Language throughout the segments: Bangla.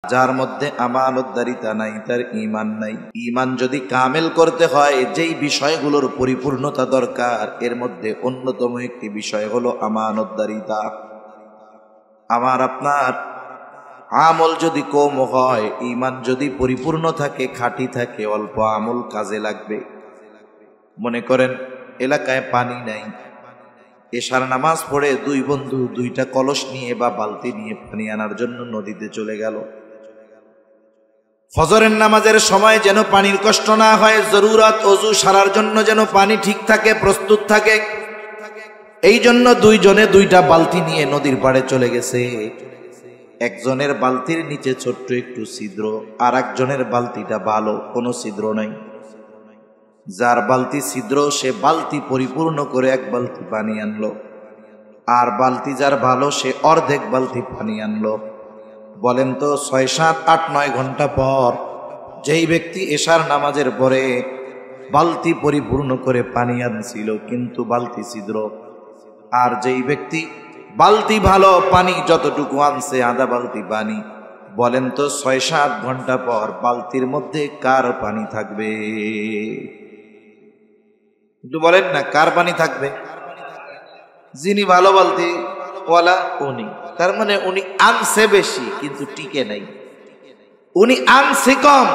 যার মধ্যে আমানতদারিতা নাই তার ঈমান নাই। ঈমান যদি কামেল করতে হয় যেই বিষয়গুলোর পরিপূর্ণতা দরকার এর মধ্যে অন্যতম একটি বিষয় হলো আমানতদারিতা। আমার আপনার আমল যদি কম হয়, ঈমান যদি পরিপূর্ণ থাকে, খাঁটি থাকে, অল্প আমল কাজে লাগবে। মনে করেন এলাকায় পানি নাই, এশার নামাজ পড়ে দুই বন্ধু দুইটা কলস নিয়ে বা বালতি নিয়ে পানি আনার জন্য নদীতে চলে গেল। ফজরের নামাজের সময় যেন পানির কষ্ট না হয়, জরুরত ওযু সারার জন্য যেন পানি ঠিক থাকে, প্রস্তুত থাকে, এই জন্য দুইজনে দুইটা বালতি নিয়ে নদীর পাড়ে চলে গেছে। একজনের বালতির নিচে ছোট্ট একটু ছিদ্র, আর একজনের বালতিটা ভালো, কোনো ছিদ্র নাই। যার বালতি ছিদ্র সে বালতি পরিপূর্ণ করে এক বালতি পানি আনলো, আর বালতি যার ভালো সে অর্ধেক বালতি পানি আনলো। বলেন তো 6, 7, 8, 9 ঘন্টা পর যেই ব্যক্তি এশার নামাজের পরে বালতি পরিপূর্ণ করে পানি আনছিল কিন্তু বালতি ছিদ্র, আর যেই ব্যক্তি বালতি ভালো, পানি যতটুকু আনছে আধা বালতি পানি, বলেন তো 6, 7 ঘন্টা পর বালতির মধ্যে কার পানি থাকবে? একটু বলেন না, কার পানি থাকবে? যিনি ভালো বালতি ওয়ালা উনি। তার মানে উনি আনছে বেশি কিন্তু টিকে নাই, উনি আনছে কম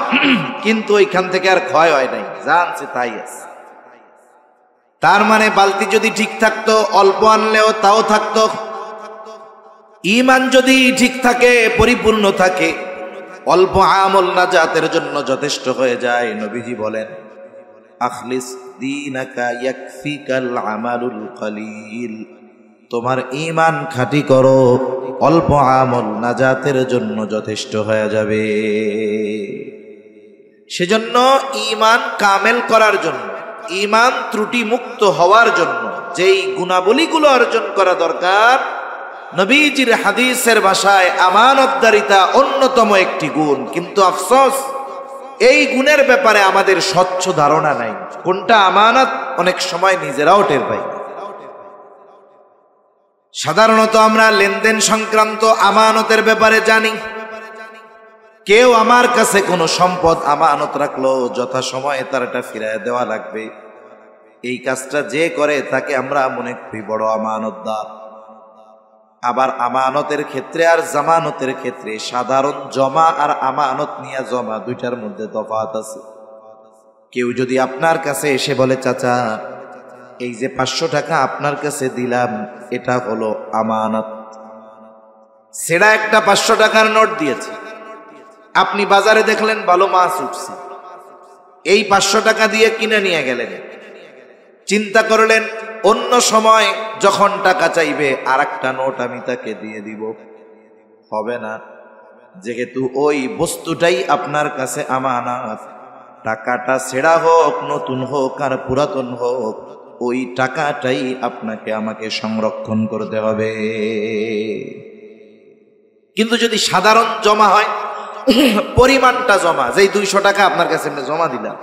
কিন্তু ওইখান থেকে আর ক্ষয় হয় নাই, যা আনছে তাই আছে। তার মানে বালতি যদি ঠিক থাকতো অল্প আনলেও তাও থাকতো। ঈমান যদি ঠিক থাকে, পরিপূর্ণ থাকে, অল্প আমল নাজাতের জন্য যথেষ্ট হয়ে যায়। নবীজি বলেন আখলিস দীনাকা ইয়াকফিকাল আমালুল কলিল, তোমার ঈমান খাঁটি করো, অল্প আমল নাজাতের জন্য যথেষ্ট হয়ে যাবে। সেজন্য ঈমান কামেল করার জন্য, ঈমান ত্রুটি মুক্ত হওয়ার জন্য যেই গুণাবলীগুলো অর্জন করা দরকার, নবীজির হাদিসের ভাষায় আমানতদারিতা অন্যতম একটি গুণ। কিন্তু আফসোস এই গুণের ব্যাপারে আমাদের স্বচ্ছ ধারণা নাই। কোনটা আমানত অনেক সময় নিজেরাও টের পাই। সাধারণত আমরা লেনদেন সংক্রান্ত আমানতের ব্যাপারে জানি, কেউ আমার কাছে কোনো সম্পদ আমানত রাখলো, যথাসময়ে তার এটা ফিরিয়ে দেওয়া লাগবে। এই কাজটা যে করে তাকে আমরা মনে করি বড় আমানতদার। আবার আমানতের ক্ষেত্রে আর জামানতের ক্ষেত্রে সাধারণ জমা আর আমানত নিয়ে জমা দুইটার মধ্যে তফাৎ আছে। কেউ যদি আপনার কাছে এসে বলে, চাচা এই যে 500 টাকা আপনার কাছে দিলাম এটা হলো আমানত, সেটা একটা 500 টাকার নোট দিয়েছে, আপনি বাজারে দেখলেন ভালো মাছ উঠছে, এই 500 টাকা দিয়ে কিনে নিয়ে গেলেন। চিন্তা করলেন অন্য সময় যখন টাকা চাইবে আর একটা নোট আমি তাকে দিয়ে দিব, হবে না। যেহেতু ওই বস্তুটাই আপনার কাছে আমানত, টাকাটা ছেঁড়া হোক, নতুন হোক আর পুরাতন হোক, ওই টাকাটাই আপনাকে আমাকে সংরক্ষণ করতে হবে। কিন্তু যদি সাধারণ জমা হয়, পরিমাণটা জমা, যেই 200 টাকা আপনার কাছে জমা দিলাম,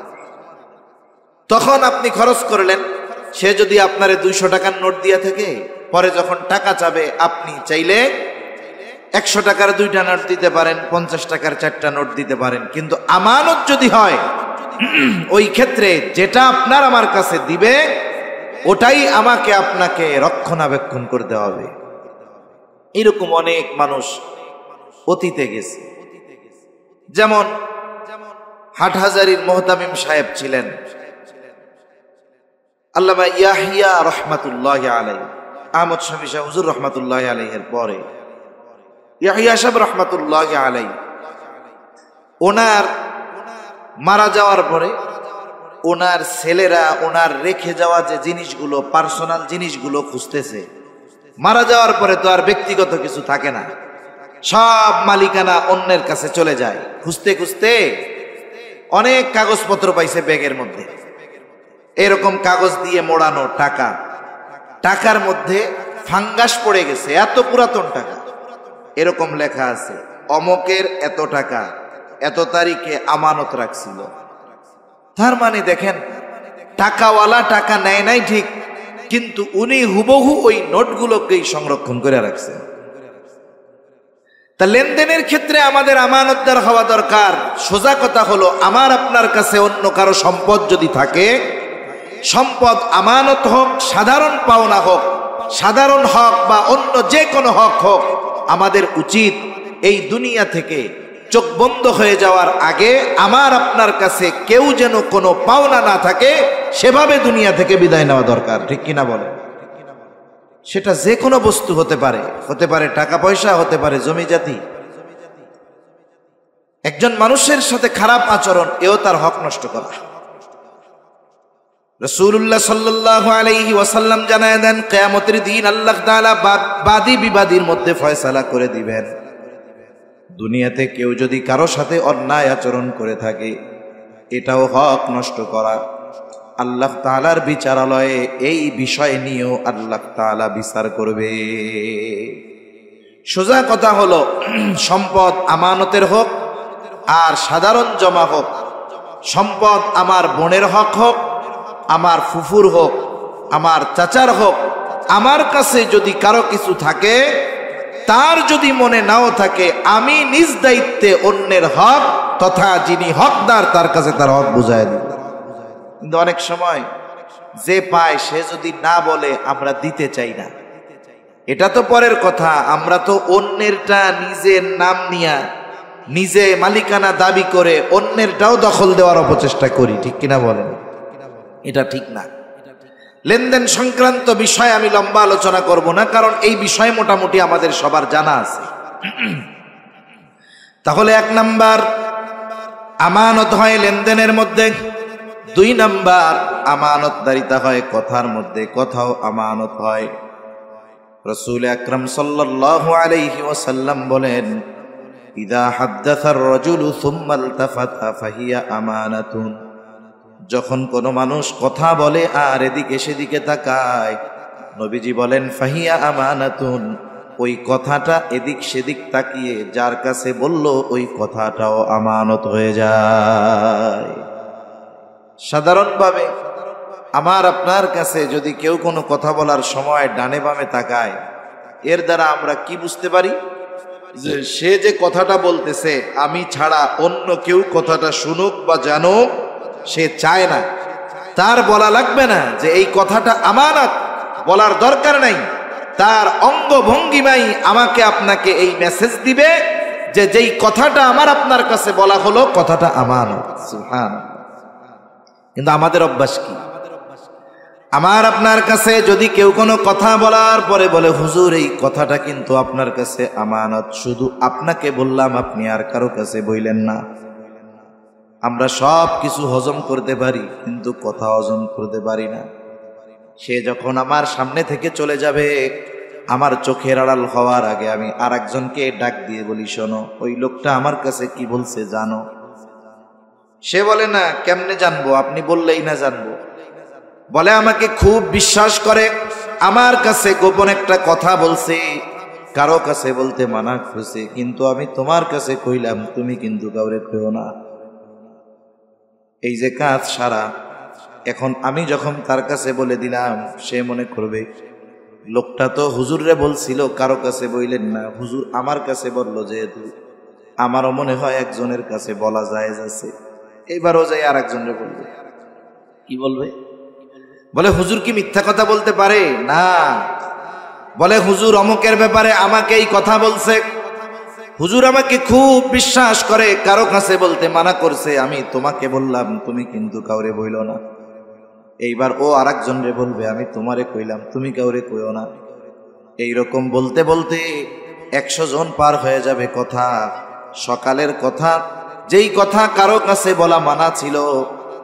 তখন আপনি খরচ করলেন, সে যদি আপনার 200 টাকার নোট দিয়া থাকে, পরে যখন টাকা চাবে আপনি চাইলে 100 টাকার 2টা নোট দিতে পারেন, 50 টাকার 4টা নোট দিতে পারেন। কিন্তু আমানত যদি হয়, ওই ক্ষেত্রে যেটা আপনার আমার কাছে দিবে ওটাই আমাকে আপনাকে রক্ষণাবেক্ষণ করতে হবে। এরকম অনেক মানুষ অতীতে গেছে। যেমন হাটহাজারীর মুহতামিম সাহেব ছিলেন আল্লামা ইয়াহিয়া রহমাতুল্লাহি আলাইহি, আহমদ শফি শাহ হুজুর রহমাতুল্লাহি আলাইহির পরে ইয়াহিয়া সাহেব রহমাতুল্লাহি আলাইহি, ওনার মারা যাওয়ার পরে ওনার ছেলেরা ওনার রেখে যাওয়া যে জিনিসগুলো, পার্সোনাল জিনিসগুলো খুঁজতেছে। মারা যাওয়ার পরে তো আর ব্যক্তিগত কিছু থাকে না, সব মালিকানা অন্যের কাছে চলে যায়। খুঁজতে খুঁজতে অনেক কাগজপত্র পাইছে ব্যাগের মধ্যে, এরকম কাগজ দিয়ে মোড়ানো টাকা, টাকার মধ্যে ফাঙ্গাস পড়ে গেছে, এত পুরাতন টাকা। এরকম লেখা আছে অমকের এত টাকা এত তারিখে আমানত রাখছিল। তার মানে দেখেন, টাকাওয়ালা টাকা নেয় নাই ঠিক, কিন্তু উনি হুবহু ওই নোটগুলোকেই সংরক্ষণ করে রাখছেন। তা লেনদেনের ক্ষেত্রে আমাদের আমানতদার হওয়া দরকার। সোজা কথা হলো, আমার আপনার কাছে অন্য কারো সম্পদ যদি থাকে, সম্পদ আমানত হোক, সাধারণ পাওনা হোক, সাধারণ হক বা অন্য যে কোনো হক হোক, আমাদের উচিত এই দুনিয়া থেকে চোখ বন্ধ হয়ে যাওয়ার আগে আমার আপনার কাছে কেউ যেন কোনো পাওনা না থাকে, সেভাবে দুনিয়া থেকে বিদায় নেওয়া দরকার। ঠিক কিনা বলে? সেটা যে কোনো বস্তু হতে পারে, হতে পারে টাকা পয়সা, হতে পারে জমি জাতি। একজন মানুষের সাথে খারাপ আচরণ, এও তার হক নষ্ট করা। রাসূলুল্লাহ সাল্লাল্লাহু আলাইহি ওয়াসাল্লাম জানায় দেন, কিয়ামতের দিন আল্লাহ তাআলা বাদী বিবাদীর মধ্যে ফয়সালা করে দিবেন। দুনিয়াতে কেউ যদি কারো সাথে অন্যায় আচরণ করে থাকে, এটাও হক নষ্ট করা। আল্লাহ তাআলার বিচারালয়ে এই বিষয় নিয়েও আল্লাহ তাআলা বিচার করবে। সোজা কথা হলো, সম্পদ আমানতের হোক আর সাধারণ জমা হোক, সম্পদ আমার বোনের হক হোক, আমার ফুফুর হোক, আমার চাচার হোক, আমার কাছে যদি কারো কিছু থাকে, তার যদি মনে নাও থাকে, আমি নিজ দায়িত্বে অন্যের হক তথা যিনি হকদার তার কাছে তার হক বুঝায় দিব। কিন্তু অনেক সময় যে পায় সে যদি না বলে, আমরা দিতে চাই না। এটা তো পরের কথা, আমরা তো অন্যেরটা নিজের নাম নিয়া নিজে মালিকানা দাবি করে অন্যেরটাও দখল দেওয়ার অপচেষ্টা করি। ঠিক কিনা বলেন? এটা ঠিক না। লেনদেন সংক্রান্ত বিষয় আমি লম্বা আলোচনা করব না, কারণ এই বিষয় মোটামুটি আমাদের সবার জানা আছে। তাহলে 1 নাম্বার আমানত হয় লেনদেনের মধ্যে, 2 নাম্বার আমানতদারিতা হয় কথার মধ্যে, কথাও আমানত হয়। রাসূল আকরাম সাল্লাল্লাহু আলাইহি ওয়াসাল্লাম বলেন, ইদা হাদ্দাসার রাজুলু সুম্মা ইলতাফাতা ফাহিয়া আমানাতুন। যখন কোনো মানুষ কথা বলে আর এদিকে সেদিকে তাকায়, নবীজি বলেন ফাহিয়া আমানাতুন, ওই কথাটা এদিক সেদিক তাকিয়ে যার কাছে বলল ওই কথাটাও আমানত হয়ে যায়। সাধারণভাবে আমার আপনার কাছে যদি কেউ কোনো কথা বলার সময় ডানে বামে তাকায়, এর দ্বারা আমরা কি বুঝতে পারি? যে সে যে কথাটা বলতেছে, আমি ছাড়া অন্য কেউ কথাটা শুনুক বা জানুক সে চায় না। তার বলা লাগবে না যে এই কথাটা আমানত, বলার দরকার নাই। তার অঙ্গ ভঙ্গিমাই আমাকে আপনাকে এই মেসেজ দিবে যে যেই কথাটা আমার আপনার কাছে বলা হলো কথাটা আমানত। সুবহানাল্লাহ। কিন্তু আমাদের অভ্যাস কি? আমার আপনার কাছে যদি কেউ কোনো কথা বলার পরে বলে, হুজুর এই কথাটা কিন্তু আপনার কাছে আমানত, শুধু আপনাকে বললাম, আপনি আর কারো কাছে বইলেন না। আমরা সব কিছু হজম করতে পারি, কিন্তু কথা হজম করতে পারি না। সে যখন আমার সামনে থেকে চলে যাবে, আমার চোখের আড়াল হওয়ার আগে আমি আর একজনকে ডাক দিয়ে বলি, শোনো ওই লোকটা আমার কাছে কি বলছে জানো? সে বলে, না, কেমনে জানবো? আপনি বললেই না জানবো। বলে, আমাকে খুব বিশ্বাস করে, আমার কাছে গোপন একটা কথা বলছে, কারো কাছে বলতে মানা করছে, কিন্তু আমি তোমার কাছে কইলাম, তুমি কিন্তু কাউরে কইও না। এই যে কাজ সারা, এখন আমি যখন তার কাছে বলে দিলাম, সে মনে করবে লোকটা তো হুজুররে বলছিল কারো কাছে বইলেন না, হুজুর আমার কাছে বললো, যেহেতু আমারও মনে হয় একজনের কাছে বলা জায়েজ আছে, এইবারও যাই আর একজনের বলবে। কি বলবে? বলে, হুজুর কি মিথ্যা কথা বলতে পারে? না। বলে, হুজুর অমুকের ব্যাপারে আমাকে এই কথা বলছে, হুজুর আমাকে খুব বিশ্বাস করে, কারো কাছে বলতে মানা করছে, আমি তোমাকে বললাম, তুমি কিন্তু কাউরে বইল না। এইবার ও আর একজনরে বলবে, আমি তোমারে কইলাম, তুমি কাউরে কইও না। এইরকম বলতে বলতে 100 জন পার হয়ে যাবে কথা। সকালের কথা, যেই কথা কারো কাছে বলা মানা ছিল,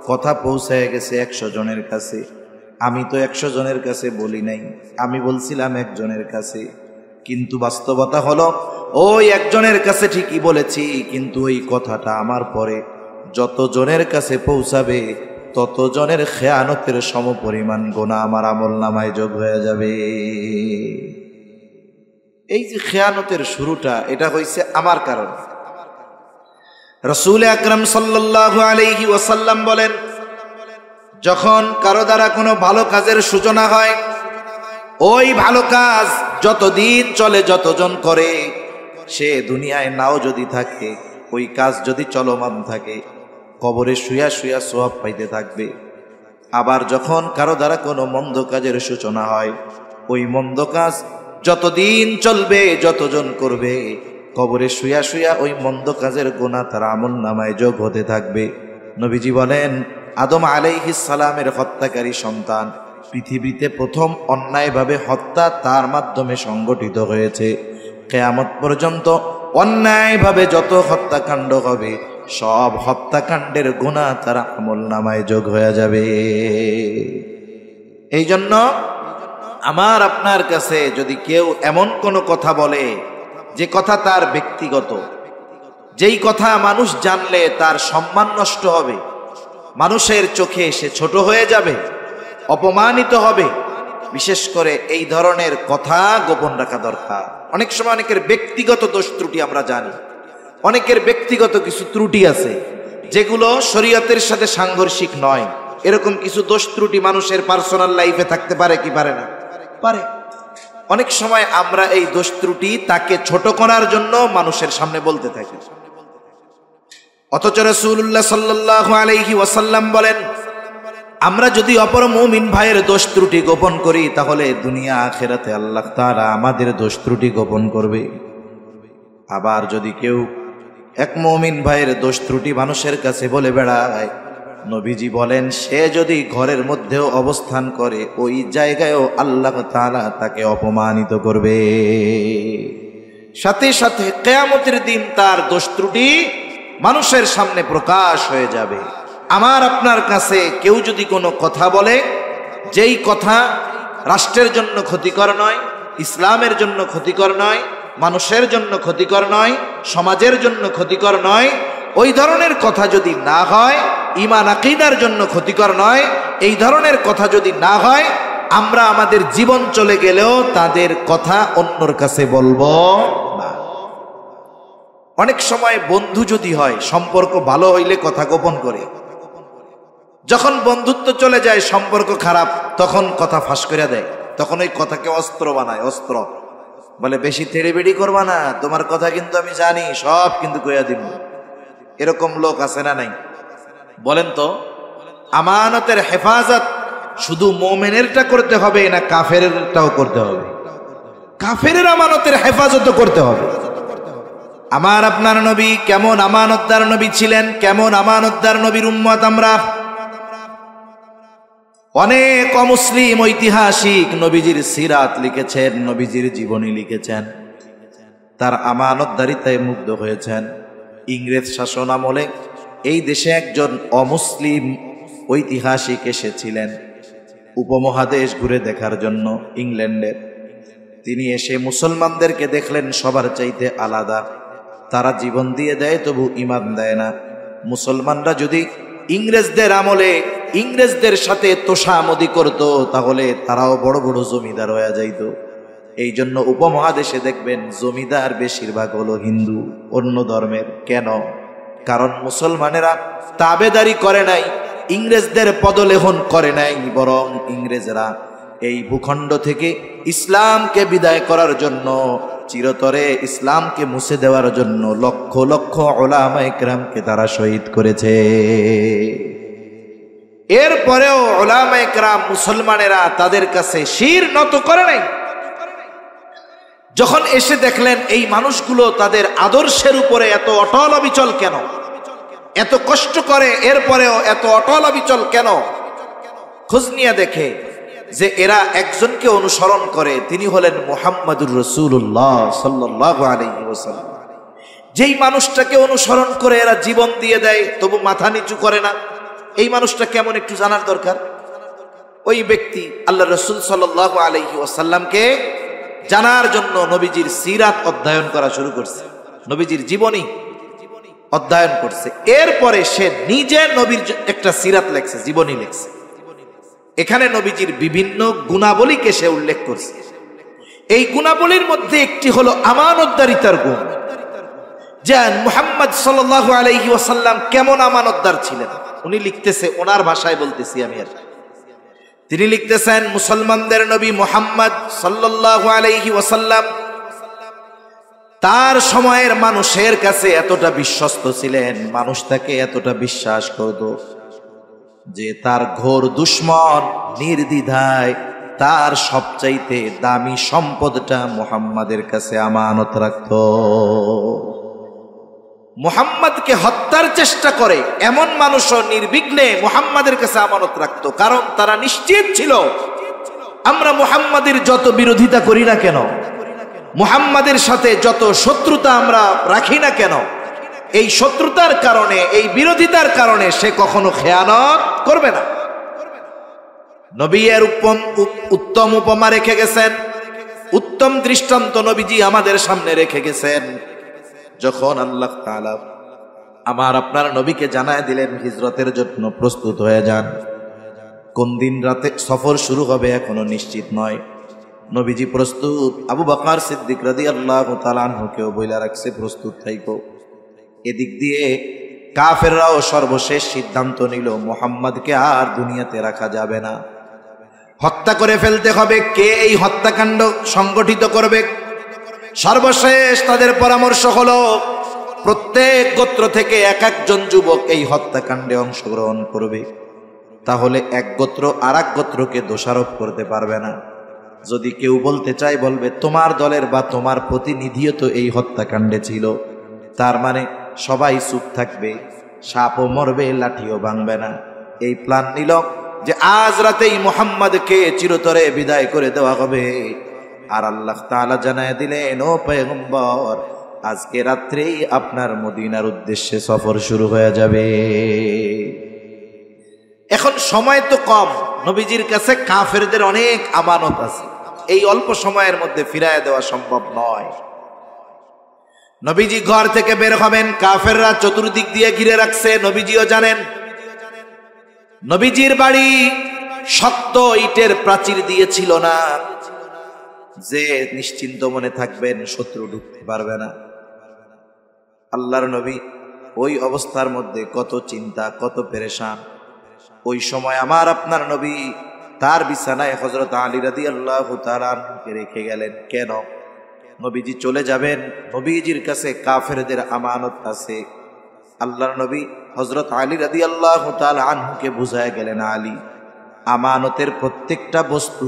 কথা পৌঁছায় গেছে 100 জনের কাছে। আমি তো 100 জনের কাছে বলি নাই, আমি বলছিলাম একজনের কাছে। কিন্তু বাস্তবতা হলো ওই একজনের কাছে ঠিকই বলেছি, কিন্তু ওই কথাটা আমার পরে যত জনের কাছে পৌঁছাবে, তত জনের খেয়ানতের সমপরিমাণ গুনাহ আমার আমলনামায় যোগ হয়ে যাবে। এই যে খেয়ানতের শুরুটা, এটা হইছে আমার কারণে। রাসূল আকরাম সাল্লাল্লাহু আলাইহি ওয়াসাল্লাম বলেন, যখন কারো দ্বারা কোনো ভালো কাজের সূচনা হয়, ওই ভালো কাজ যতদিন চলে, যতজন করে, সে দুনিয়ায় নাও যদি থাকে, ওই কাজ যদি চলমান থাকে, কবরে শুয়া শুয়া সওয়াব পাইতে থাকবে। আবার যখন কারো দ্বারা কোনো মন্দ কাজের সূচনা হয়, ওই মন্দ কাজ যতদিন চলবে, যতজন করবে, কবরে শুয়া শুয়া ওই মন্দ কাজের গুনাহ তার আমলনামায় যোগ হতে থাকবে। নবীজি বলেন, আদম আলাইহিস সালামের হত্যাকারী সন্তান পৃথিবীতে প্রথম অন্যায়ভাবে হত্যা তার মাধ্যমে সংগঠিত হয়েছে। কিয়ামত পর্যন্ত অন্যায়ভাবে যত হত্যাকাণ্ড হবে, সব হত্যাকাণ্ডের গুনাহ তার আমলনামায় যোগ হয়ে যাবে। এই জন্য আমার আপনার কাছে যদি কেউ এমন কোনো কথা বলে যে কথা তার ব্যক্তিগত, যেই কথা মানুষ জানলে তার সম্মান নষ্ট হবে, মানুষের চোখে সে ছোট হয়ে যাবে, অপমানিত হবে, বিশেষ করে এই ধরনের কথা গোপন রাখা দরকার। অনেক সময় অনেকের ব্যক্তিগত দোষ ত্রুটি আমরা জানি, অনেকের ব্যক্তিগত কিছু ত্রুটি আছে যেগুলো শরীয়তের সাথে সাংঘর্ষিক নয়। এরকম কিছু দোষ ত্রুটি মানুষের পার্সোনাল লাইফে থাকতে পারে কি পারে না? পারে। অনেক সময় আমরা এই দোষ ত্রুটি তাকে ছোট করার জন্য মানুষের সামনে বলতে থাকি, অথচ রাসূলুল্লাহ সাল্লাল্লাহু আলাইহি ওয়াসাল্লাম বলেন, আমরা যদি অপর মুমিন ভাইয়ের দোষ ত্রুটি গোপন করি, তাহলে দুনিয়া আখিরাতে আল্লাহ তাআলা আমাদের দোষ ত্রুটি গোপন করবে। আবার যদি কেউ এক মুমিন ভাইয়ের দোষ ত্রুটি মানুষের কাছে বলে বেড়ায়, নবীজি বলেন, সে যদি ঘরের মধ্যেও অবস্থান করে, ওই জায়গায়ও আল্লাহ তাআলা তাকে অপমানিত করবে। সাথে সাথে কিয়ামতের দিন তার দোষ ত্রুটি মানুষের সামনে প্রকাশ হয়ে যাবে। আমার আপনার কাছে কেউ যদি কোনো কথা বলে, যেই কথা রাষ্ট্রের জন্য ক্ষতিকর নয়, ইসলামের জন্য ক্ষতিকর নয়, মানুষের জন্য ক্ষতিকর নয়, সমাজের জন্য ক্ষতিকর নয়, ওই ধরনের কথা যদি না হয়, ঈমান আকীদার জন্য ক্ষতিকর নয়, এই ধরনের কথা যদি না হয়, আমরা আমাদের জীবন চলে গেলেও তাদের কথা অন্যর কাছে বলবো না। অনেক সময় বন্ধু যদি হয়, সম্পর্ক ভালো হইলে কথা গোপন করে, যখন বন্ধুত্ব চলে যায়, সম্পর্ক খারাপ, তখন কথা ফাঁস করে দেয়, তখন ওই কথাকে অস্ত্র বানায়। অস্ত্র বলে, বেশি তেড়েবেড়ি করবা না, তোমার কথা কিন্তু আমি জানি, সব কিন্তু কইয়া দিব। এরকম লোক আছে না নাই? বলেন তো, আমানতের হেফাজত শুধু মুমিনেরটা করতে হবে না কাফেরেরটাও করতে হবে? কাফেরের আমানতের হেফাজতও করতে হবে। আমার আপনার নবী কেমন আমানতদার নবী ছিলেন, কেমন আমানতদার নবীর উম্মত আমরা। অনেক অমুসলিম ঐতিহাসিক নবীজির সিরাত লিখেছেন, নবীজির জীবনী লিখেছেন, তার আমানতদারিতায় মুগ্ধ হয়েছেন। ইংরেজ শাসন আমলে এই দেশে একজন অমুসলিম ঐতিহাসিক এসেছিলেন উপমহাদেশ ঘুরে দেখার জন্য, ইংল্যান্ডের। তিনি এসে মুসলমানদেরকে দেখলেন সবার চাইতে আলাদা, তারা জীবন দিয়ে দেয় তবু ঈমান দেয় না। মুসলমানরা যদি ইংরেজদের আমলে ইংরেজদের সাথে তোষামদি করত, তাহলে তারাও বড় বড় জমিদার হয়ে যাইত। এই জন্য উপমহাদেশে দেখবেন জমিদার বেশিরভাগ হলো হিন্দু, অন্য ধর্মের। কেন? কারণ মুসলমানেরা তাবেদারি করে নাই, ইংরেজদের পদলেহন করে নাই, বরং ইংরেজরা এই ভূখণ্ড থেকে ইসলামকে বিদায় করার জন্য, চিরতরে ইসলামকে মুছে দেওয়ার জন্য লক্ষ লক্ষ উলামায়ে কেরামকে তারা শহীদ করেছে। এরপরেও উলামায়ে কেরাম মুসলমানেরা তাদের কাছে শির নত করে নাই। যখন এসে দেখলেন এই মানুষগুলো তাদের আদর্শের উপরে এত অটল অবিচল কেন, এত কষ্ট করে এরপরেও এত অটল অবিচল কেন, খোঁজ নিয়ে দেখে যে এরা একজনকে অনুসরণ করে, তিনি হলেন মুহাম্মাদুর রাসূলুল্লাহ সাল্লাল্লাহু আলাইহি ওয়াসাল্লাম। যেই মানুষটাকে অনুসরণ করে এরা জীবন দিয়ে দেয় তবু মাথা নিচু করে না, এই মানুষটা কেমন একটু জানার দরকার। ওই ব্যক্তি আল্লাহ রাসূল সাল্লাল্লাহু আলাইহি ওয়াসাল্লামকে জানার জন্য নবীজির সিরাত অধ্যয়ন করা শুরু করছে, নবীজির জীবনী অধ্যয়ন করছে। এরপরে সে নিজে নবীর একটা সিরাত লেখছে, জীবনী লেখছে। এখানে নবীজির বিভিন্ন গুণাবলীকে সে উল্লেখ করছে। এই গুণাবলীর মধ্যে একটি হলো আমানতদারিতার গুণ। যে মুহাম্মদ সাল্লাল্লাহু আলাইহি ওয়াসাল্লাম কেমন আমানতদার ছিলেন, উনি লিখতেছে, ওনার ভাষায় বলতেছি আমি। আর তিনি লিখতেছেন, মুসলমানদের নবী মুহাম্মদ সাল্লাল্লাহু আলাইহি ওয়াসাল্লাম তার সময়ের মানুষের কাছে এতটা বিশ্বস্ত ছিলেন, মানুষ তাকে এতটা বিশ্বাস করত যে তার ঘোর দুশ্মন নির্দ্বিধায় তার সবচাইতে দামি সম্পদটা মুহাম্মাদের কাছে আমানত রাখত। মুহাম্মাদকে হত্যার চেষ্টা করে এমন মানুষও নির্বিঘ্নে মুহাম্মাদের কাছে আমানত রাখত, কারণ তারা নিশ্চিত ছিল আমরা মুহাম্মাদের যত বিরোধিতা করি না কেন, মুহাম্মাদের সাথে যত শত্রুতা আমরা রাখি না কেন, এই শত্রুতার কারণে, এই বিরোধিতার কারণে সে কখনো খেয়ানত করবে না। নবী এর উত্তম উপমা রেখে গেছেন, উত্তম দৃষ্টান্ত নবীজি আমাদের সামনে রেখে গেছেন। যখন আল্লাহ তাআলা আমার আপনার নবীকে জানায় দিলেন হিজরতের জন্য প্রস্তুত হয়ে যান, কোন দিন রাতে সফর শুরু হবে এখনো নিশ্চিত নয়, নবীজি প্রস্তুত। আবু বকর সিদ্দিক রাদিয়াল্লাহু তাআলা আনহুকেও বইলা রাখছে প্রস্তুত থাইকো। এদিক দিয়ে কাফেররাও সর্বশেষ সিদ্ধান্ত নিল মুহাম্মদকে আর দুনিয়াতে রাখা যাবে না, হত্যা করে ফেলতে হবে। কে এই হত্যাকাণ্ড সংগঠিত করবে? সর্বশেষ তাদের পরামর্শ হলো প্রত্যেক গোত্র থেকে এক একজন যুবক এই হত্যাকাণ্ডে অংশগ্রহণ করবে, তাহলে এক গোত্র আর এক গোত্রকে দোষারোপ করতে পারবে না। যদি কেউ বলতে চায় বলবে তোমার দলের বা তোমার প্রতিনিধিও তো এই হত্যাকাণ্ডে ছিল, তার মানে সবাই চুপ থাকবে, সাপও মরবে লাঠিও ভাঙবে না। এই প্ল্যান নিল যে আজ রাতেই মুহাম্মদকে চিরতরে বিদায় করে দেওয়া হবে। আর আল্লাহ তাআলা জানায় দিলেন, ও পয়গম্বর, আজকে রাত্রেই আপনার মদিনার উদ্দেশ্যে সফর শুরু হয়ে যাবে। এখন সময় তো কম, নবীজির কাছে কাফেরদের অনেক আমানত আছে, এই অল্প সময়ের মধ্যে ফিরায় দেওয়া সম্ভব নয়। নবীজি ঘর থেকে বের হবেন, কাফেররা চতুর্দিক দিয়ে ঘিরে রাখছে, নবীজিও জানেন। নবীজির বাড়ি শক্ত ইটের প্রাচীর দিয়ে ছিল না যে নিশ্চিন্ত মনে থাকবেন শত্রু ঢুকতে পারবে না। আল্লাহর নবী ওই অবস্থার মধ্যে কত চিন্তা, কত পেরেশান। ওই সময় আমার আপনার নবী তার বিছানায় হযরত আলী রাদিয়াল্লাহু তাআলা আনহুকে রেখে গেলেন। কেন? নবীজি চলে যাবেন, নবীজির কাছে কাফেরদের আমানত আছে। আল্লাহর নবী হযরত আলী রাদিয়াল্লাহু তাআলা আনহুকে বুঝায় গেলেন, আলী, আমানতের প্রত্যেকটা বস্তু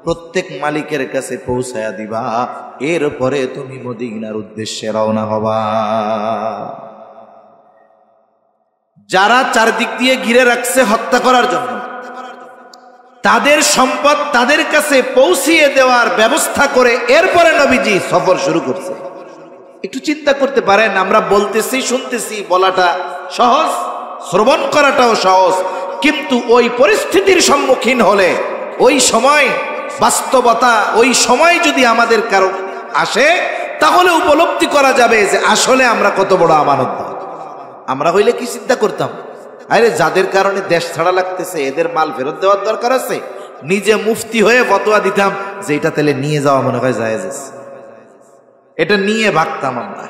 প্রত্যেক মালিকের কাছে পৌঁছায়া দিবা, এরপরে তুমি মদিনার উদ্দেশ্যে রওনা হবা। যারা চারদিক দিয়ে ঘিরে রাখছে হত্যা করার জন্য, তাদের সম্পদ তাদের কাছে পৌঁছিয়ে দেওয়ার ব্যবস্থা করে এরপরে নবীজি সফর শুরু করছে। একটু চিন্তা করতে পারেন, আমরা বলতেছি, শুনতেছি, বলাটা সহজ, শ্রবণ করাটাও সহজ, কিন্তু ওই পরিস্থিতির সম্মুখীন হলে, ওই সময় বাস্তবতা, ওই সময় যদি আমাদের কারো আসে, তাহলে উপলব্ধি করা যাবে যে আসলে আমরা কত বড় আমানতদার। আমরা হইলে কি চিন্তা করতাম, আরে যাদের কারণে দেশ ছাড়া লাগতেছে এদের মাল ফেরত দেওয়ার দরকার আছে, নিজে মুফতি হয়ে ফতোয়া দিতাম যে এটা তাহলে নিয়ে যাওয়া মনে হয় জায়েজ আছে, এটা নিয়ে ভাগতাম আমরা।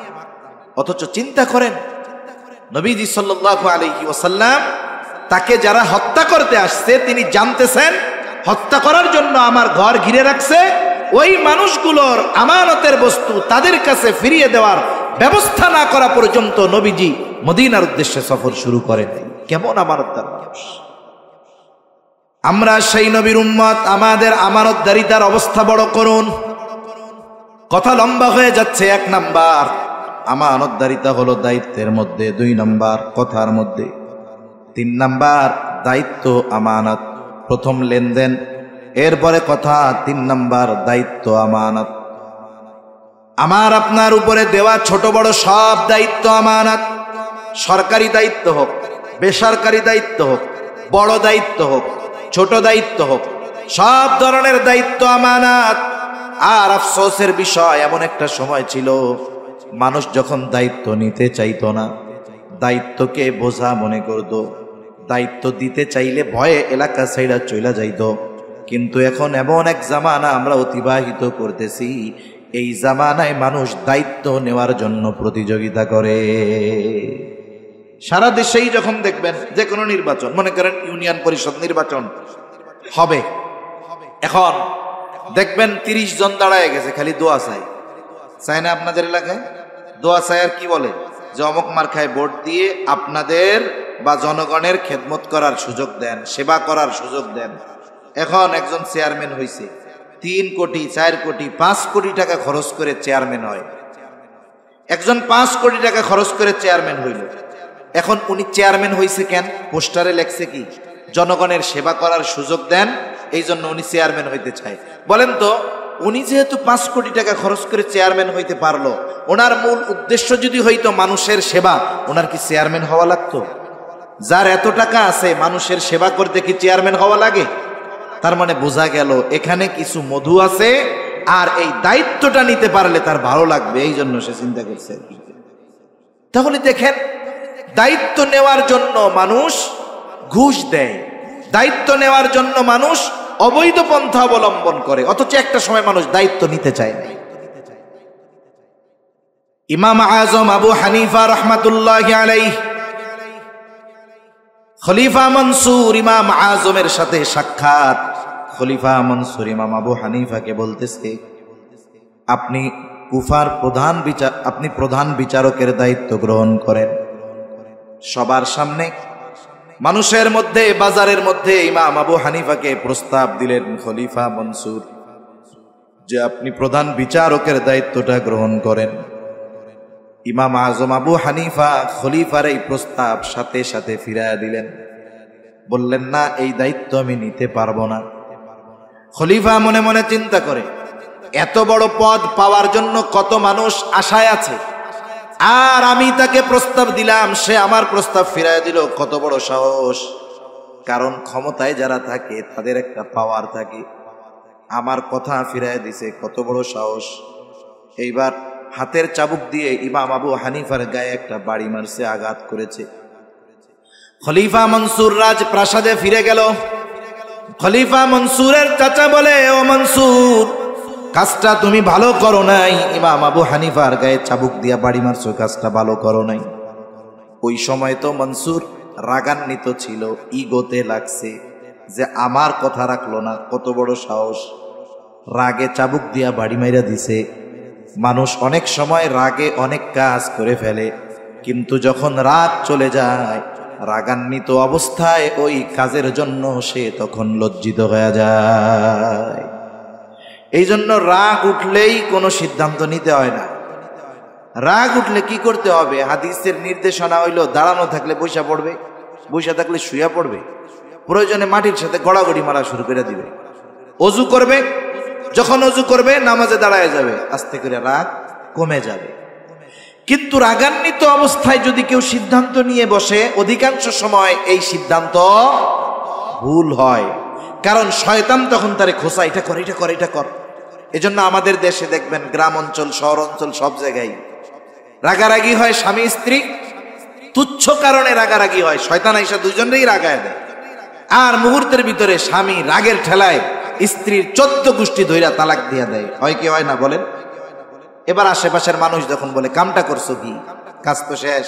অথচ চিন্তা করেন, নবীজি সাল্লাল্লাহু আলাইহি ওয়াসাল্লাম তাকে যারা হত্যা করতে আসছে, তিনি জানতেছেন হত্যা করার জন্য আমার ঘর ঘিরে রাখছে, ওই মানুষগুলোর আমানতের বস্তু তাদের কাছে ফিরিয়ে দেওয়ার ব্যবস্থা না করা পর্যন্ত নবীজি মদিনার উদ্দেশ্যে সফর শুরু করেন। কেমন আমানতদার মানুষ আমরা! সেই নবীর উম্মত, আমাদের আমানতদারিতার অবস্থা বড় করুন। কথা লম্বা হয়ে যাচ্ছে। 1 নাম্বার, আমানতদারিতা হলো দায়িত্বের মধ্যে। 2 নাম্বার, কথার মধ্যে। 3 নাম্বার, দায়িত্ব আমানত, প্রথম লেনদেন, এরপরে কথা। 3 নাম্বার, দায়িত্ব আমানত। আমার আপনার উপরে দেওয়া ছোট বড় সব দায়িত্ব আমানত। সরকারি দায়িত্ব হোক, বেসরকারি দায়িত্ব হোক, বড় দায়িত্ব হোক, ছোট দায়িত্ব হোক, সব ধরনের দায়িত্ব আমানত। আর আফসোসের বিষয়, এমন একটা সময় ছিল মানুষ যখন দায়িত্ব নিতে চাইতো না, দায়িত্বকে বোঝা মনে করত, দায়িত্ব দিতে চাইলে ভয়ে এলাকা ছাইড়া চলে যাইত। কিন্তু এখন এমন এক জামানা আমরা অতিবাহিত করতেছি, এই জামানায় মানুষ দায়িত্ব নেওয়ার জন্য প্রতিযোগিতা করে। সারা দেশেই যখন দেখবেন যে কোনো নির্বাচন, মনে করেন ইউনিয়ন পরিষদ নির্বাচন হবে, এখন দেখবেন 30 জন দাঁড়ায় গেছে, খালি দোয়া চাই। চায় না আপনাদের এলাকায়? দোয়া চায় আর কি বলে যে অমুক মার্কায় ভোট দিয়ে আপনাদের বা জনগণের খেদমত করার সুযোগ দেন, সেবা করার সুযোগ দেন। এখন একজন চেয়ারম্যান হয়েছে, 3 কোটি 4 কোটি 5 কোটি টাকা খরচ করে চেয়ারম্যান হয়। একজন 5 কোটি টাকা খরচ করে চেয়ারম্যান হইল। এখন উনি চেয়ারম্যান হয়েছে কেন? পোস্টারে লেখছে কি জনগণের সেবা করার সুযোগ দেন, এই জন্য উনি চেয়ারম্যান হইতে চায়। বলেন তো, উনি যেহেতু 5 কোটি টাকা খরচ করে চেয়ারম্যান হইতে পারলো, ওনার মূল উদ্দেশ্য যদি হইতো মানুষের সেবা, ওনার কি চেয়ারম্যান হওয়া লাগতো? যার এত টাকা আছে মানুষের সেবা করতে কি চেয়ারম্যান হওয়া লাগে? তার মানে বোঝা গেল এখানে কিছু মধু আছে, আর এই দায়িত্বটা নিতে পারলে তার ভালো লাগবে, এই জন্য সে চিন্তা করছে। তাহলে দেখেন, দায়িত্ব নেওয়ার জন্য মানুষ ঘুষ দেয়, দায়িত্ব নেওয়ার জন্য মানুষ অবৈধ পন্থা অবলম্বন করে, অথচ একটা সময় মানুষ দায়িত্ব নিতে চায় না। ইমাম আজম আবু হানিফা রাহমাতুল্লাহি আলাইহি, খলিফা মনসুর ইমাম আজমের সাথে সাক্ষাৎ। খলিফা মনসুর ইমাম আবু হানিফাকে বলতেছে, আপনি কুফার প্রধান বিচারকের দায়িত্ব গ্রহণ করেন। সবার সামনে মানুষের মধ্যে, বাজারের মধ্যে ইমাম আবু হানিফাকে প্রস্তাব দিলেন খলিফা মনসুর যে আপনি প্রধান বিচারকের দায়িত্বটা গ্রহণ করেন। ইমাম আজম আবু হানিফা খলিফার এই প্রস্তাব সাথে সাথে ফিরাইয়া দিলেন, বললেন না, এই দায়িত্ব আমি নিতে পারবো না। খলিফা মনে মনে চিন্তা করে, এত বড় পদ পাওয়ার জন্য কত মানুষ আশায় আছে, আর আমি তাকে প্রস্তাব দিলাম, সে আমার প্রস্তাব ফিরাইয়া দিল, কত বড় সাহস। কারণ ক্ষমতায় যারা থাকে তাদের একটা পাওয়ার থাকে, আমার কথা ফিরাইয়া দিছে, কত বড় সাহস। এইবার হাতের চাবুক দিয়ে ইমাম আবু হানিফার গায়ে একটা বাড়ি মারছে, আঘাত করেছে। খলিফা মনসুর রাজপ্রাসাদে ফিরে গেল। খলিফা মনসুরের চাচা বলে, ও মনসুর, কাজটা তুমি ভালো করো নাই, ইমাম আবু হানিফার গায়ে চাবুক দিয়া বাড়ি মারছো, কাজটা ভালো করো নাই। ওই সময় তো মনসুর রাগান্বিত ছিল, ইগোতে লাগছে যে আমার কথা রাখলো না, কত বড় সাহস। রাগে চাবুক দিয়া বাড়ি মাইরা দিছে। মানুষ অনেক সময় রাগে অনেক কাজ করে ফেলে, কিন্তু যখন রাগ চলে যায়, রাগান্বিত অবস্থায় ওই কাজের জন্য সে তখন লজ্জিত হয়ে যায়। এই জন্য রাগ উঠলেই কোনো সিদ্ধান্ত নিতে হয় না। রাগ উঠলে কি করতে হবে? হাদিসের নির্দেশনা হইল, দাঁড়ানো থাকলে বৈশা পড়বে, বৈশা থাকলে শুয়া পড়বে, প্রয়োজনে মাটির সাথে গড়াগড়ি মারা শুরু করে দিবে। অজু করবে, যখন অজু করবে নামাজে দাঁড়ায় যাবে, আস্তে করে রাগ কমে যাবে। কিন্তু রাগান্বিত অবস্থায় যদি কেউ সিদ্ধান্ত নিয়ে বসে, অধিকাংশ সময় এই সিদ্ধান্ত ভুল হয়, কারণ শয়তান তখন তারে খোঁচা, এটা কর, এটা কর, এটা কর। এজন্য আমাদের দেশে দেখবেন গ্রাম অঞ্চল, শহর অঞ্চল, সব জায়গায় রাগারাগি হয় স্বামী স্ত্রী, তুচ্ছ কারণে রাগারাগি হয়, শয়তান আইসা দুইজনেই রাগায় দেয়, আর মুহূর্তের ভিতরে স্বামী রাগের ঠেলায় স্ত্রীর 14 গোষ্ঠী ধইরা তালাক দিয়া দেয়। হয় কি হয় না বলেন? এবার আশেপাশের মানুষ যখন বলে, কামটা করছো কি, কাজ তো শেষ,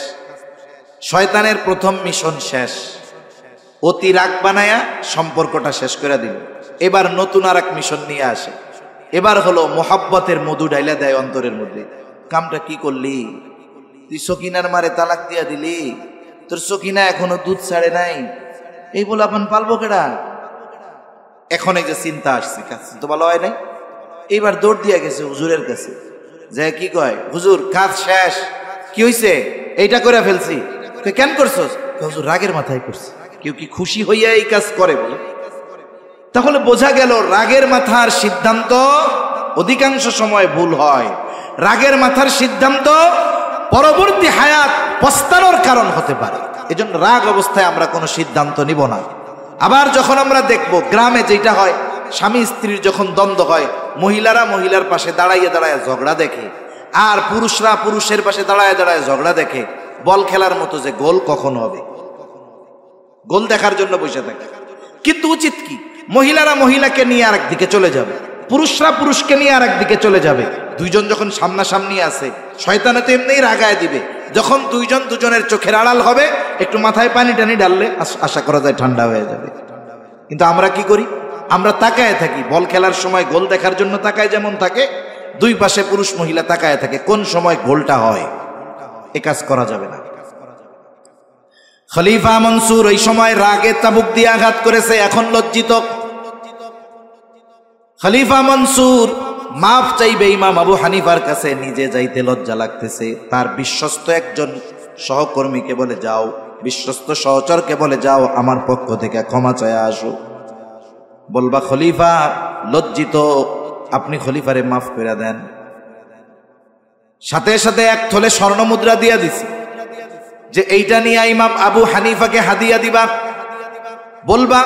শয়তানের প্রথম মিশন শেষ, অতি রাগ বানায়া সম্পর্কটা শেষ করে দিল। এবার নতুন আর এক মিশন নিয়ে আসে, এবার হলো মোহাব্বতের মধু ঢাইলা দেয় অন্তরের মধ্যে। কামটা কি করলি তুই? সকিনার মারে তালাক দিয়া দিলি, তোর সকিনা এখনো দুধ ছাড়ে নাই, এই বলে আপন পালবো কেডা? এখন এই যে চিন্তা আসছে, কাজ তো ভালো হয় নাই, এইবার দৌড় দিয়া গেছে হুজুরের কাছে, যে কি কয়, হুজুর কাজ শেষ, কি হইছে? এইটা করে ফেলছি। কেন করছস? হুজুর রাগের মাথায় করছি। কেউ কি খুশি হইয়া এই কাজ করে বলে? তাহলে বোঝা গেল রাগের মাথার সিদ্ধান্ত অধিকাংশ সময় ভুল হয়। রাগের মাথার সিদ্ধান্ত পরবর্তী হায়াত পস্তানোর কারণ হতে পারে। এজন্য রাগ অবস্থায় আমরা কোনো সিদ্ধান্ত নিব না। আবার যখন আমরা দেখব গ্রামে যেটা হয়, স্বামী স্ত্রীর যখন দ্বন্দ্ব হয়, মহিলারা মহিলার পাশে দাঁড়াইয়া দাঁড়াইয়া ঝগড়া দেখে, আর পুরুষরা পুরুষের পাশে দাঁড়াইয়া দাঁড়াইয়া ঝগড়া দেখে। বল খেলার মতো যে গোল কখন হবে, গোল দেখার জন্য বসে থাকে। কিন্তু উচিত কি, মহিলারা মহিলাকে নিয়ে আরেক দিকে চলে যাবে, পুরুষরা পুরুষকে নিয়ে আরেক দিকে চলে যাবে। দুইজন যখন সামনাসামনি আছে, শয়তানে তো এমনিই রাগায় দিবে। যখন দুইজন দুজনের চোখের আড়াল হবে, একটু মাথায় পানি টানি ঢাললে আশা করা যায় ঠান্ডা হয়ে যাবে। কিন্তু আমরা কি করি? আমরা তাকায় থাকি। বল খেলার সময় গোল দেখার জন্য তাকায় যেমন থাকে, দুই পাশে পুরুষ মহিলা তাকায় থাকে, কোন সময় গোলটা হয়, এ কাজ করা যাবে না। খলিফা মনসুর ওই সময় রাগে চাবুক দিয়ে আঘাত করেছে, এখন লজ্জিত। খলিফা মনসুর মাফ চাইবে ইমাম আবু হানিফার কাছে, নিজে যাইতে লজ্জা লাগতেছে। তার বিশ্বস্ত একজন সহকর্মীকে বলে যাও, বিশ্বস্ত সহচরকে বলে যাও আমার পক্ষ থেকে ক্ষমা চায় আসো। বলবা খলিফা লজ্জিত, আপনি খলিফারে মাফ করে দেন। সাথে সাথে এক থলে স্বর্ণ মুদ্রা দিয়া দিছে যে এইটা নিয়ে ইমাম আবু হানিফাকে হাদিয়া দিবা। বলবা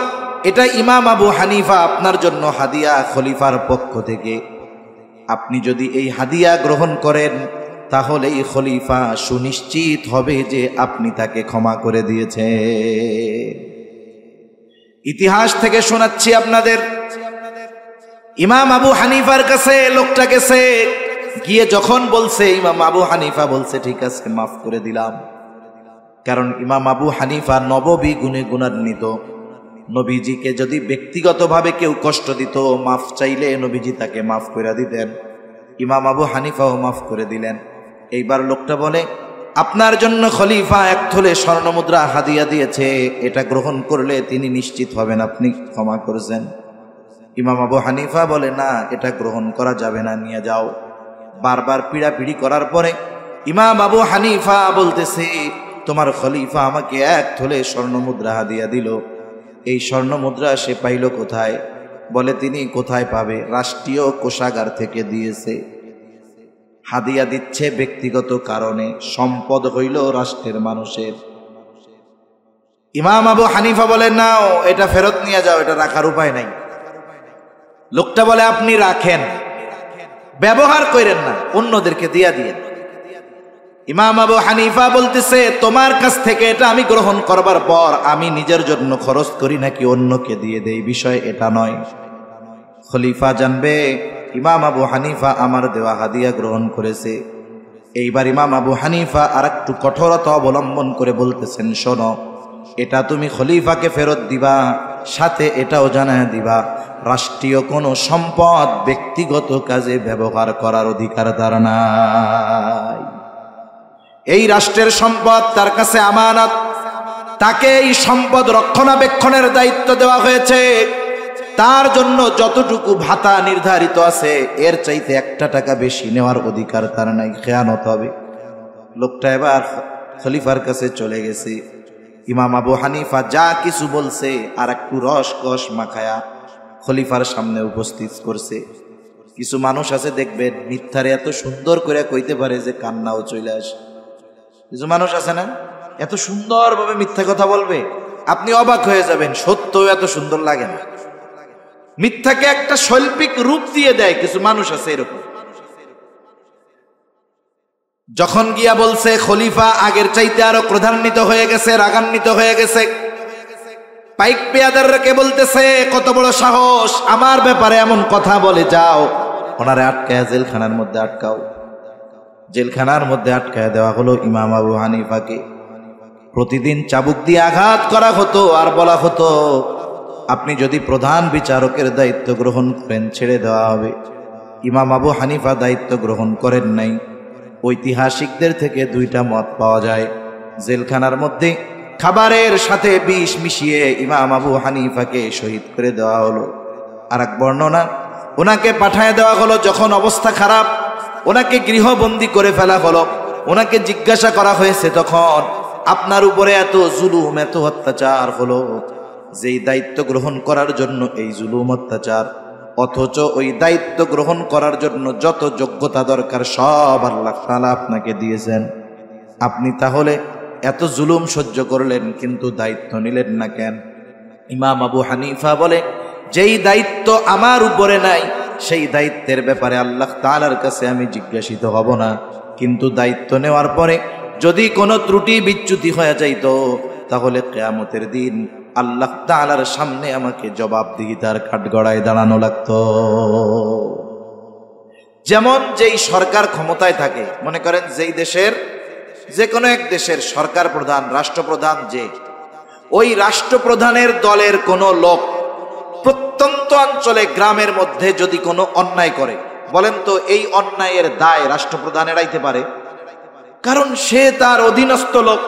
এটা ইমাম আবু হানিফা আপনার জন্য হাদিয়া খলিফার পক্ষ থেকে, আপনি যদি এই হাদিয়া গ্রহণ করেন তাহলে এই খলিফা সুনিশ্চিত হবে যে আপনি তাকে ক্ষমা করে দিয়েছে। ইতিহাস থেকে শোনাচ্ছি আপনাদের, ইমাম আবু হানিফার কাছে লোকটা গেছে, গিয়ে যখন বলছে ইমাম আবু হানিফা বলছে ঠিক আছে মাফ করে দিলাম। কারণ ইমাম আবু হানিফা নববী গুণে গুণান্বিত, নবীজিকে যদি ব্যক্তিগতভাবে কেউ কষ্ট দিত মাফ চাইলে নবীজি তাকে মাফ করে দিতেন। ইমাম আবু হানিফাও মাফ করে দিলেন। এইবার লোকটা বলে আপনার জন্য খলিফা এক থলে স্বর্ণ মুদ্রা হাদিয়া দিয়েছে, এটা গ্রহণ করলে তিনি নিশ্চিত হবেন আপনি ক্ষমা করেছেন। ইমাম আবু হানিফা বলে না, এটা গ্রহণ করা যাবে না, নিয়ে যাও। বারবার পিড়াপিড়ি করার পরে ইমাম আবু হানিফা বলতেছে তোমার খলিফা আমাকে এক থলে স্বর্ণ মুদ্রা হাদিয়া দিল, এই স্বর্ণ মুদ্রা সে পাইল কোথায়? বলে তিনি কোথায় পাবে, রাষ্ট্রীয় কোষাগার থেকে দিয়েছে। হাদিয়া দিচ্ছে ব্যক্তিগত কারণে, সম্পদ হইল রাষ্ট্রের মানুষের। ইমাম আবু হানিফা বলে নাও এটা ফেরত নিয়ে যাও, এটা রাখার উপায় নাই। লোকটা বলে আপনি রাখেন, ব্যবহার করেন না, অন্যদেরকে দিয়া দিয়ে। ইমাম আবু হানিফা বলতেছে তোমার কাছ থেকে এটা আমি গ্রহণ করবার পর আমি নিজের জন্য খরচ করি নাকি অন্যকে দিয়ে দেই, বিষয় এটা নয়। খলিফা জানবে ইমাম আবু হানিফা আমার দেওয়া হাদিয়া গ্রহণ করেছে। এইবার ইমাম আবু হানিফা আর একটু কঠোরতা অবলম্বন করে বলতেছেন শোনো, এটা তুমি খলিফাকে ফেরত দিবা, সাথে এটাও জানায় দিবা রাষ্ট্রীয় কোনো সম্পদ ব্যক্তিগত কাজে ব্যবহার করার অধিকার তার নাই। এই রাষ্ট্রের সম্পদ তার কাছে আমানত, তাকে এই সম্পদ রক্ষণাবেক্ষণের দায়িত্ব দেওয়া হয়েছে। তার জন্য যতটুকু ভাতা নির্ধারিত আছে এর চাইতে 1 টাকা বেশি নেওয়ার অধিকার তার নাই, খেয়ানত হবে। লোকটা এবার খলিফার কাছে চলে গেছে। ইমাম আবু হানিফা যা কিছু বলছে আর একটু রস কস মাখায়া খলিফার সামনে উপস্থিত করছে। কিছু মানুষ আছে দেখবেন মিথ্যারে এত সুন্দর করে কইতে পারে যে কান্নাও চলে আসে। কিছু মানুষ আছে না, এত সুন্দরভাবে মিথ্যা কথা বলবে আপনি অবাক হয়ে যাবেন, সত্যও এত সুন্দর লাগে না। মিথ্যাকে একটা শৈল্পিক রূপ দিয়ে দেয়, কিছু মানুষ আছে এরকম। যখন গিয়া বলছে খলিফা আগের চাইতে আরো ক্রোধান্বিত হয়ে গেছে, রাগান্বিত হয়ে গেছে। পাইক পেয়াদারকে বলতেছে কত বড় সাহস, আমার ব্যাপারে এমন কথা বলে, যাও ওনারে আটকায় জেলখানার মধ্যে আটকাও। জেলখানার মধ্যে আটকায় দেওয়া হলো ইমাম আবু হানিফাকে। প্রতিদিন চাবুক দিয়ে আঘাত করা হতো আর বলা হতো আপনি যদি প্রধান বিচারকের দায়িত্ব গ্রহণ করেন ছেড়ে দেওয়া হবে। ইমাম আবু হানিফা দায়িত্ব গ্রহণ করেন নাই। ঐতিহাসিকদের থেকে 2টা মত পাওয়া যায়। জেলখানার মধ্যে খাবারের সাথে বিষ মিশিয়ে ইমাম আবু হানিফাকে শহীদ করে দেওয়া হলো। আর এক বর্ণনা, ওনাকে পাঠায় দেওয়া হলো যখন অবস্থা খারাপ, ওনাকে গৃহবন্দী করে ফেলা হলো। ওনাকে জিজ্ঞাসা করা হয়েছে তখন আপনার উপরে এত জুলুম এত অত্যাচার হলো, যেই দায়িত্ব গ্রহণ করার জন্য এই জুলুম অত্যাচার, অথচ ওই দায়িত্ব গ্রহণ করার জন্য যত যোগ্যতা দরকার সব আল্লাহ তাআলা আপনাকে দিয়েছেন। আপনি তাহলে এত জুলুম সহ্য করলেন কিন্তু দায়িত্ব নিলেন না কেন? ইমাম আবু হানিফা বলে যেই দায়িত্ব আমার উপরে নাই সেই দায়িত্বের ব্যাপারে আল্লাহ তাআলার কাছে আমি জিজ্ঞাসিত হব না, কিন্তু দায়িত্ব নেওয়ার পরে যদি কোনো ত্রুটি বিচ্যুতি হয়ে যাইত তাহলে কিয়ামতের দিন আল্লাহ তাআলার সামনে আমাকে জবাবদিহিতার কাঠগড়ায় দাঁড়ানো লাগতো। যেমন যেই সরকার ক্ষমতায় থাকে, মনে করেন যেই দেশের যে কোনো এক দেশের সরকার প্রধান রাষ্ট্রপ্রধান, যে ওই রাষ্ট্রপ্রধানের দলের কোনো লোক প্রত্যন্ত অঞ্চলে গ্রামের মধ্যে যদি কোনো অন্যায় করে, বলেন তো এই অন্যায়ের দায় রাষ্ট্রপ্রধান এড়াইতে পারে? কারণ সে তার অধীনস্থ লোক,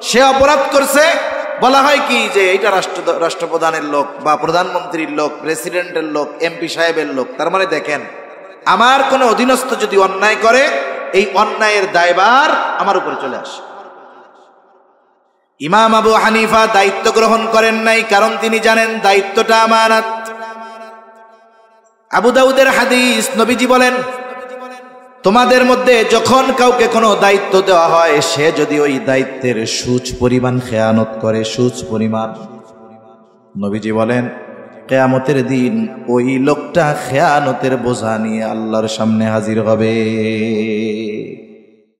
সে অপরাধ করছে। বলা হয় কি যে এইটা রাষ্ট্রপ্রধানের লোক বা প্রধানমন্ত্রীর লোক, প্রেসিডেন্টের লোক, এমপি সাহেবের লোক। তার মানে দেখেন, আমার কোনো অধীনস্থ যদি অন্যায় করে, এই অন্যায়ের দায়ভার আমার উপরে চলে আসে। ইমাম আবু হানিফা দায়িত্ব গ্রহণ করেন নাই, কারণ তিনি জানেন দায়িত্বটা আমানত। আবু দাউদের হাদিস, নবীজি বলেন, তোমাদের মধ্যে যখন কাউকে কোনো দায়িত্ব দেওয়া হয়, সে যদি ওই দায়িত্বের সুচ পরিমাণ খেয়ানত করে, সুচ পরিমাণ, নবীজি বলেন কিয়ামতের দিন ওই লোকটা খেয়ানতের বোঝা নিয়ে আল্লাহর সামনে হাজির হবে।